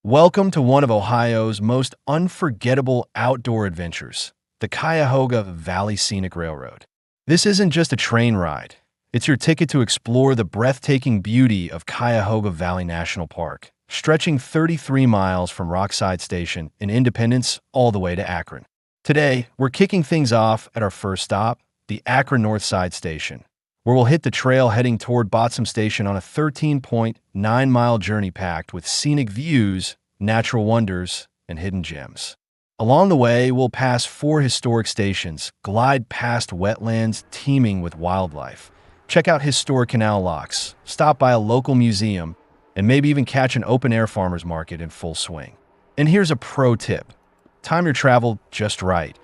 Welcome to one of Ohio's most unforgettable outdoor adventures, the Cuyahoga Valley Scenic Railroad. This isn't just a train ride. It's your ticket to explore the breathtaking beauty of Cuyahoga Valley National Park, stretching 33 miles from Rockside Station in Independence all the way to Akron. Today, we're kicking things off at our first stop, the Akron Northside Station, where we'll hit the trail heading toward Botzum Station on a 13.9-mile journey packed with scenic views, natural wonders, and hidden gems. Along the way, we'll pass 4 historic stations, glide past wetlands teeming with wildlife, check out historic canal locks, stop by a local museum, and maybe even catch an open-air farmer's market in full swing. And here's a pro tip. Time your travel just right,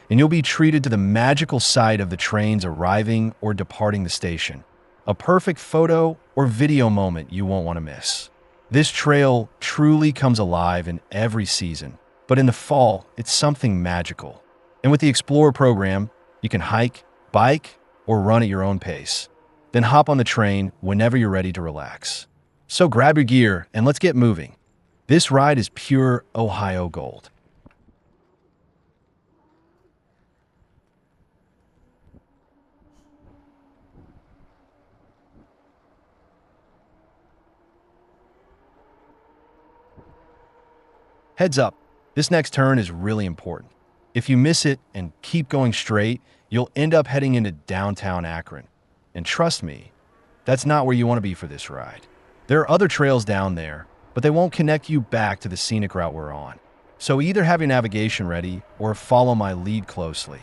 and you'll be treated to the magical sight of the trains arriving or departing the station. A perfect photo or video moment you won't want to miss. This trail truly comes alive in every season, but in the fall, it's something magical. And with the Explorer program, you can hike, bike, or run at your own pace. Then hop on the train whenever you're ready to relax. So grab your gear and let's get moving. This ride is pure Ohio gold. Heads up, this next turn is really important. If you miss it and keep going straight, you'll end up heading into downtown Akron. And trust me, that's not where you want to be for this ride. There are other trails down there, but they won't connect you back to the scenic route we're on. So either have your navigation ready or follow my lead closely.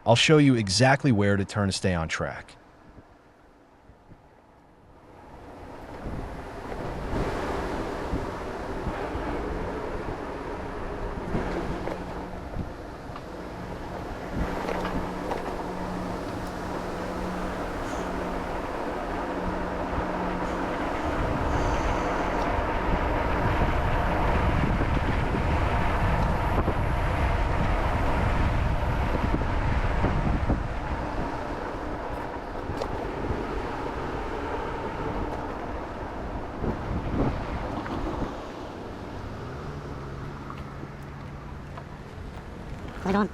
I'll show you exactly where to turn to stay on track. Right on.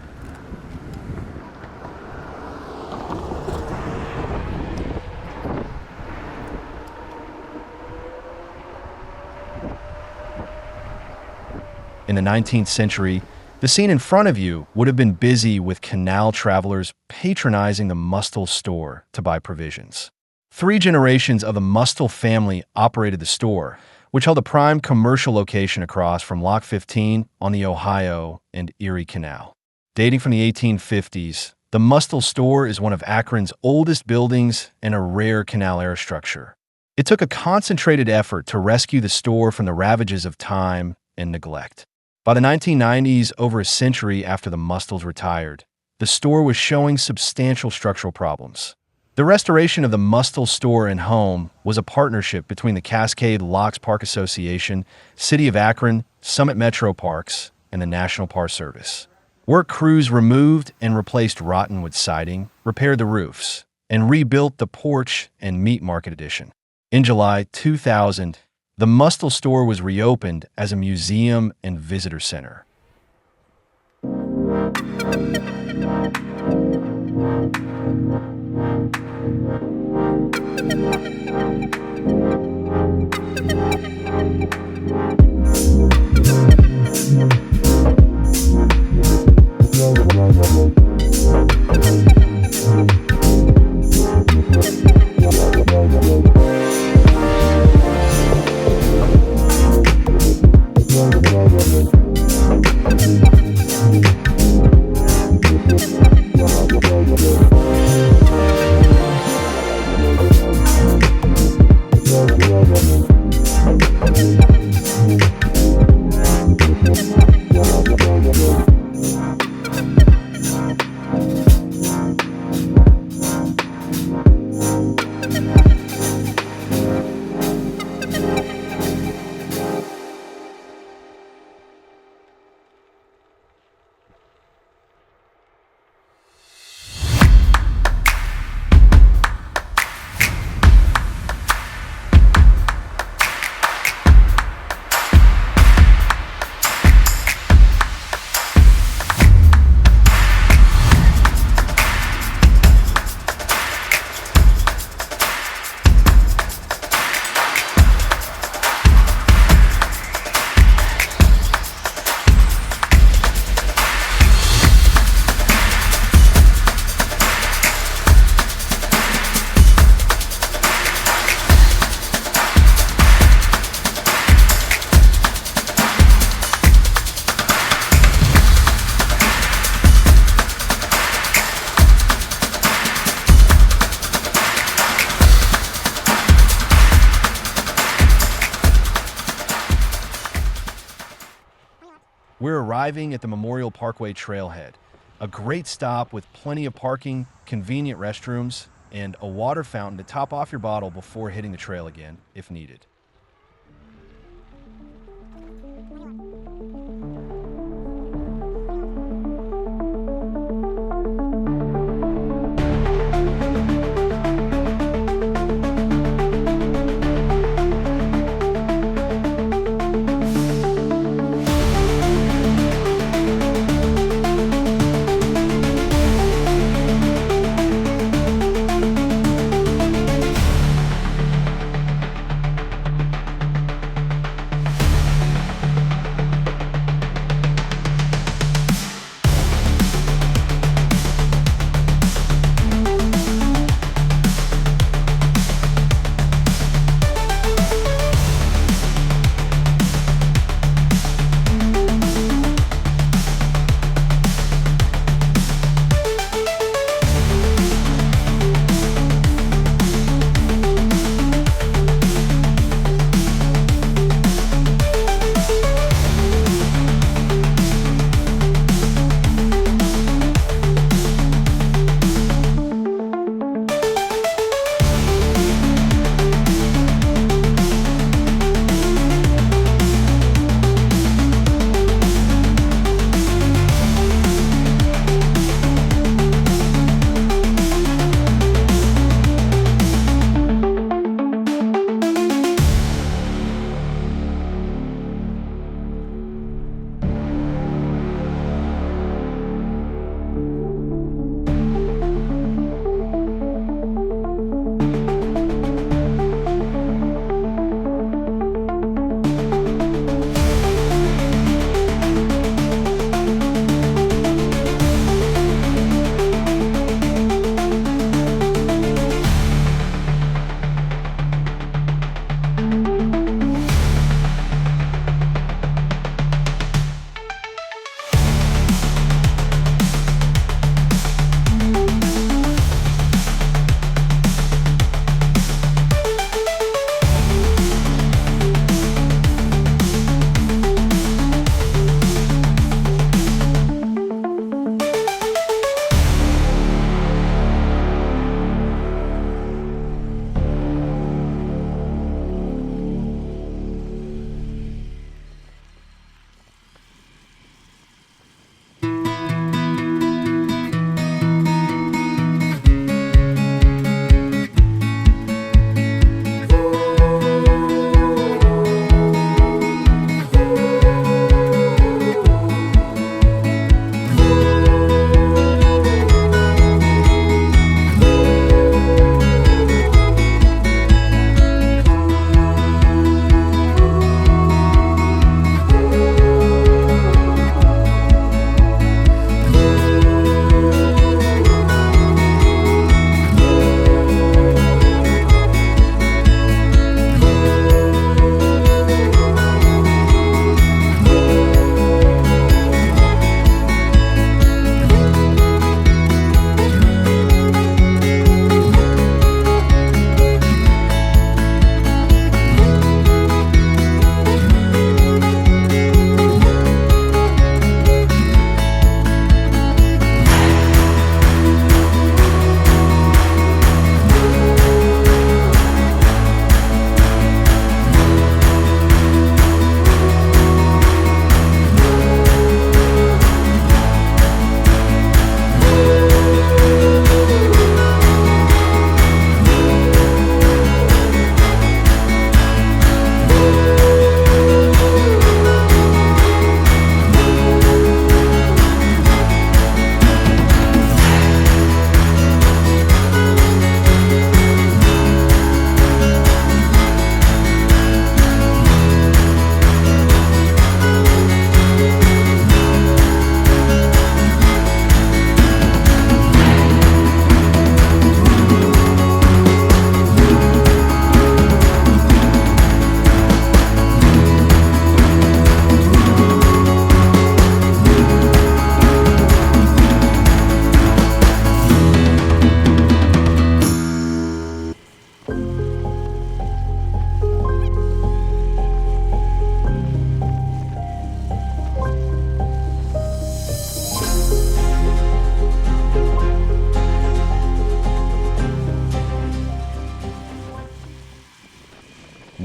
In the 19th century, the scene in front of you would have been busy with canal travelers patronizing the Mustill Store to buy provisions. 3 generations of the Mustill family operated the store, which held a prime commercial location across from Lock 15 on the Ohio and Erie Canal. Dating from the 1850s, the Mustill Store is one of Akron's oldest buildings and a rare canal-era structure. It took a concentrated effort to rescue the store from the ravages of time and neglect. By the 1990s, over a century after the Mustills retired, the store was showing substantial structural problems. The restoration of the Mustill Store and home was a partnership between the Cascade Locks Park Association, City of Akron, Summit Metro Parks, and the National Park Service. Work crews removed and replaced rotten wood siding, repaired the roofs, and rebuilt the porch and meat market addition. In July 2000, the Mustill Store was reopened as a museum and visitor center. We're arriving at the Memorial Parkway trailhead, a great stop with plenty of parking, convenient restrooms, and a water fountain to top off your bottle before hitting the trail again, if needed.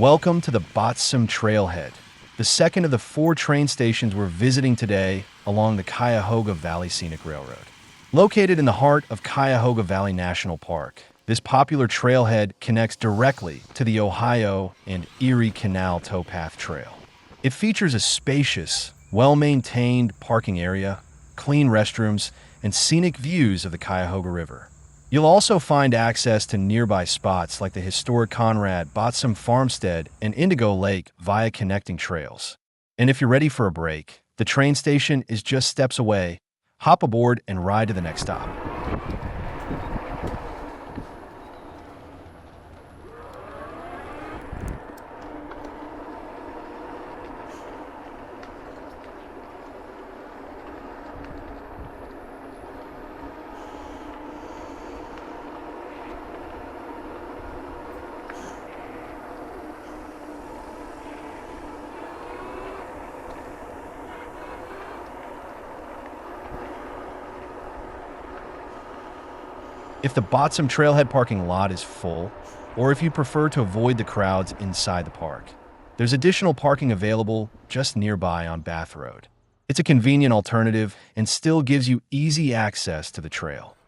Welcome to the Botzum trailhead, the second of the 4 train stations we're visiting today along the Cuyahoga Valley Scenic Railroad. Located in the heart of Cuyahoga Valley National Park, this popular trailhead connects directly to the Ohio and Erie Canal Towpath Trail. It features a spacious, well-maintained parking area, clean restrooms, and scenic views of the Cuyahoga River. You'll also find access to nearby spots like the historic Conrad, Botzum Farmstead, and Indigo Lake via connecting trails. And if you're ready for a break, the train station is just steps away. Hop aboard and ride to the next stop. If the Botzum trailhead parking lot is full, or if you prefer to avoid the crowds inside the park, there's additional parking available just nearby on Bath Road. It's a convenient alternative and still gives you easy access to the trail.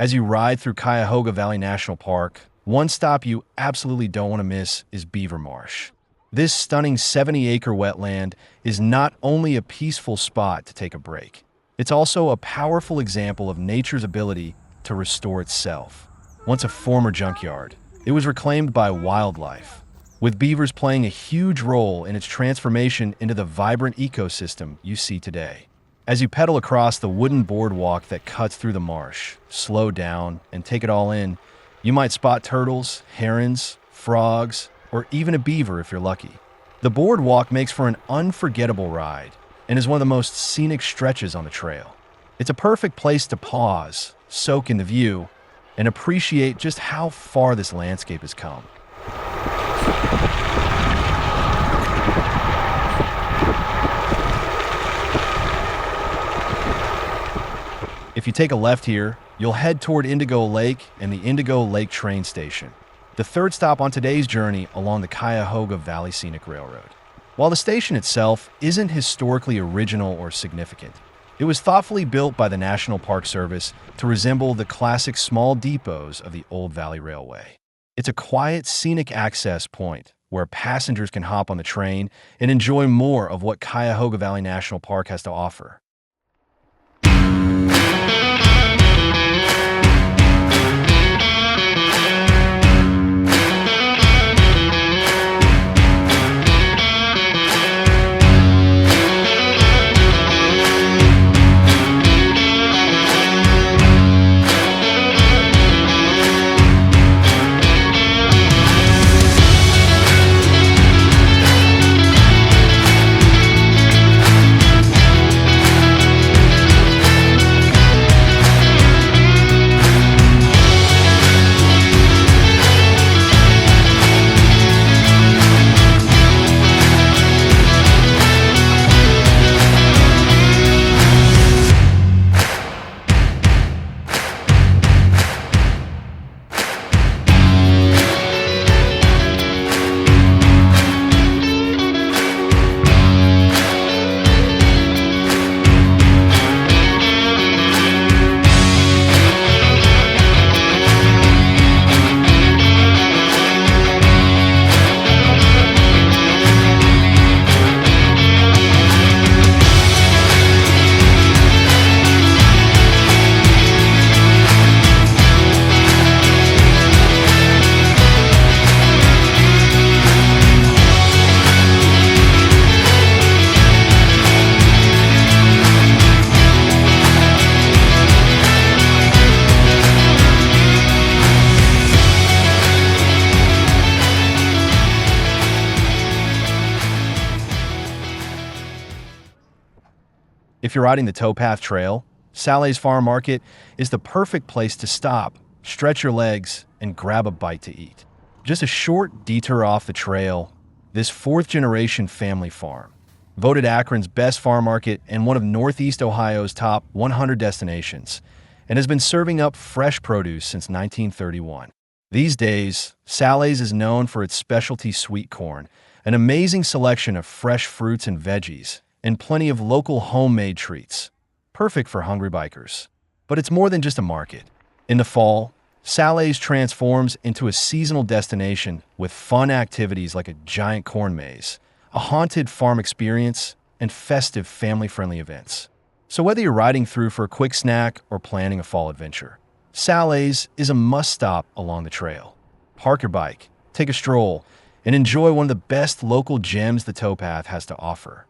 As you ride through Cuyahoga Valley National Park, one stop you absolutely don't want to miss is Beaver Marsh. This stunning 70-acre wetland is not only a peaceful spot to take a break, it's also a powerful example of nature's ability to restore itself. Once a former junkyard, it was reclaimed by wildlife, with beavers playing a huge role in its transformation into the vibrant ecosystem you see today. As you pedal across the wooden boardwalk that cuts through the marsh, slow down and take it all in, you might spot turtles, herons, frogs, or even a beaver if you're lucky. The boardwalk makes for an unforgettable ride and is one of the most scenic stretches on the trail. It's a perfect place to pause, soak in the view, and appreciate just how far this landscape has come. If you take a left here, you'll head toward Indigo Lake and the Indigo Lake train station, the third stop on today's journey along the Cuyahoga Valley Scenic Railroad. While the station itself isn't historically original or significant, it was thoughtfully built by the National Park Service to resemble the classic small depots of the old Valley Railway. It's a quiet, scenic access point where passengers can hop on the train and enjoy more of what Cuyahoga Valley National Park has to offer. If you're riding the Towpath Trail, Szalay's Farm Market is the perfect place to stop, stretch your legs, and grab a bite to eat. Just a short detour off the trail, this fourth-generation family farm, voted Akron's best farm market and one of Northeast Ohio's top 100 destinations, and has been serving up fresh produce since 1931. These days, Szalay's is known for its specialty sweet corn, an amazing selection of fresh fruits and veggies, and plenty of local homemade treats, perfect for hungry bikers. But it's more than just a market. In the fall, Szalay's transforms into a seasonal destination with fun activities like a giant corn maze, a haunted farm experience, and festive family-friendly events. So whether you're riding through for a quick snack or planning a fall adventure, Szalay's is a must-stop along the trail. Park your bike, take a stroll, and enjoy one of the best local gems the Towpath has to offer.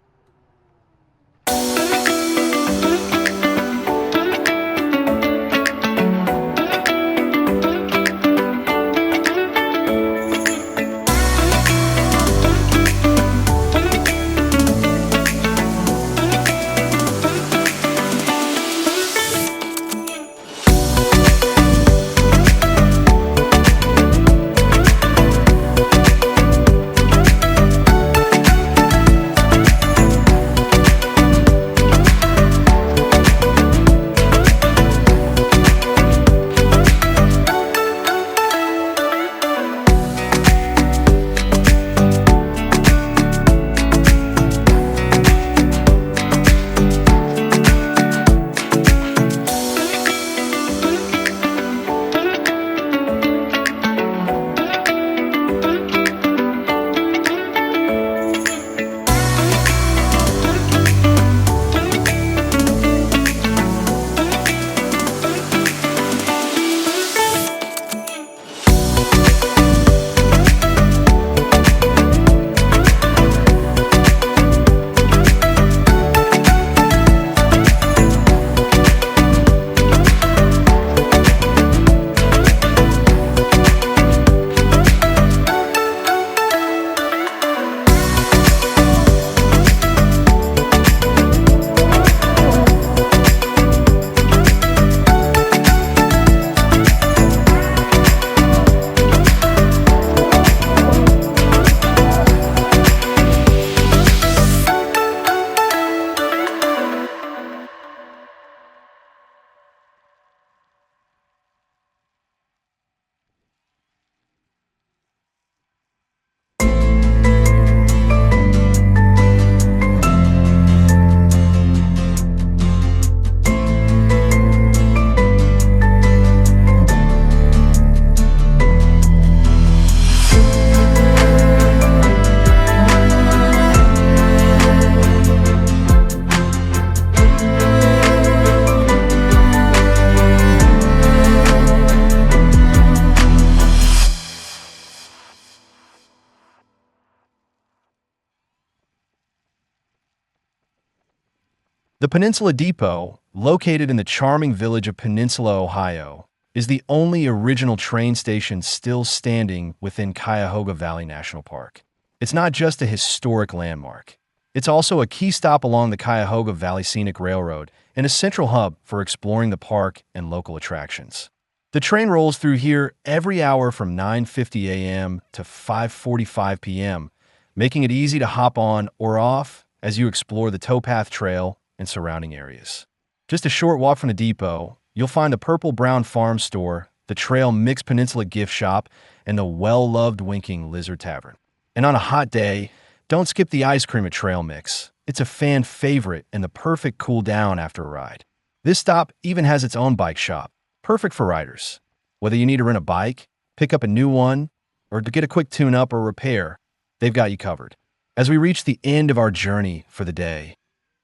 The Peninsula Depot, located in the charming village of Peninsula, Ohio, is the only original train station still standing within Cuyahoga Valley National Park. It's not just a historic landmark. It's also a key stop along the Cuyahoga Valley Scenic Railroad and a central hub for exploring the park and local attractions. The train rolls through here every hour from 9:50 a.m. to 5:45 p.m., making it easy to hop on or off as you explore the Towpath Trail and surrounding areas. Just a short walk from the depot, you'll find the Purple Brown Farm Store, the Trail Mixed Peninsula Gift Shop, and the well-loved Winking Lizard Tavern. And on a hot day, don't skip the ice cream at Trail Mix. It's a fan favorite and the perfect cool down after a ride. This stop even has its own bike shop, perfect for riders. Whether you need to rent a bike, pick up a new one, or to get a quick tune-up or repair, they've got you covered. As we reach the end of our journey for the day,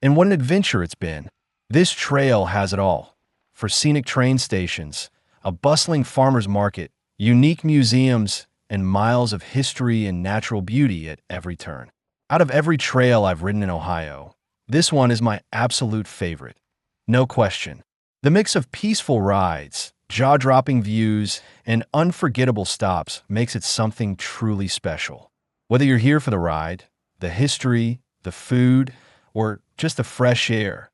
and what an adventure it's been, this trail has it all. For scenic train stations, a bustling farmer's market, unique museums, and miles of history and natural beauty at every turn. Out of every trail I've ridden in Ohio, this one is my absolute favorite. No question. The mix of peaceful rides, jaw-dropping views, and unforgettable stops makes it something truly special. Whether you're here for the ride, the history, the food, or just the fresh air,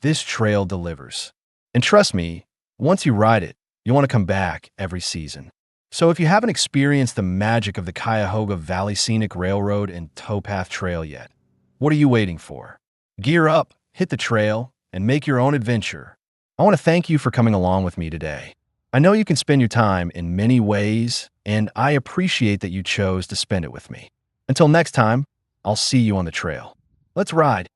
this trail delivers. And trust me, once you ride it, you want to come back every season. So if you haven't experienced the magic of the Cuyahoga Valley Scenic Railroad and Towpath Trail yet, what are you waiting for? Gear up, hit the trail, and make your own adventure. I want to thank you for coming along with me today. I know you can spend your time in many ways, and I appreciate that you chose to spend it with me. Until next time, I'll see you on the trail. Let's ride.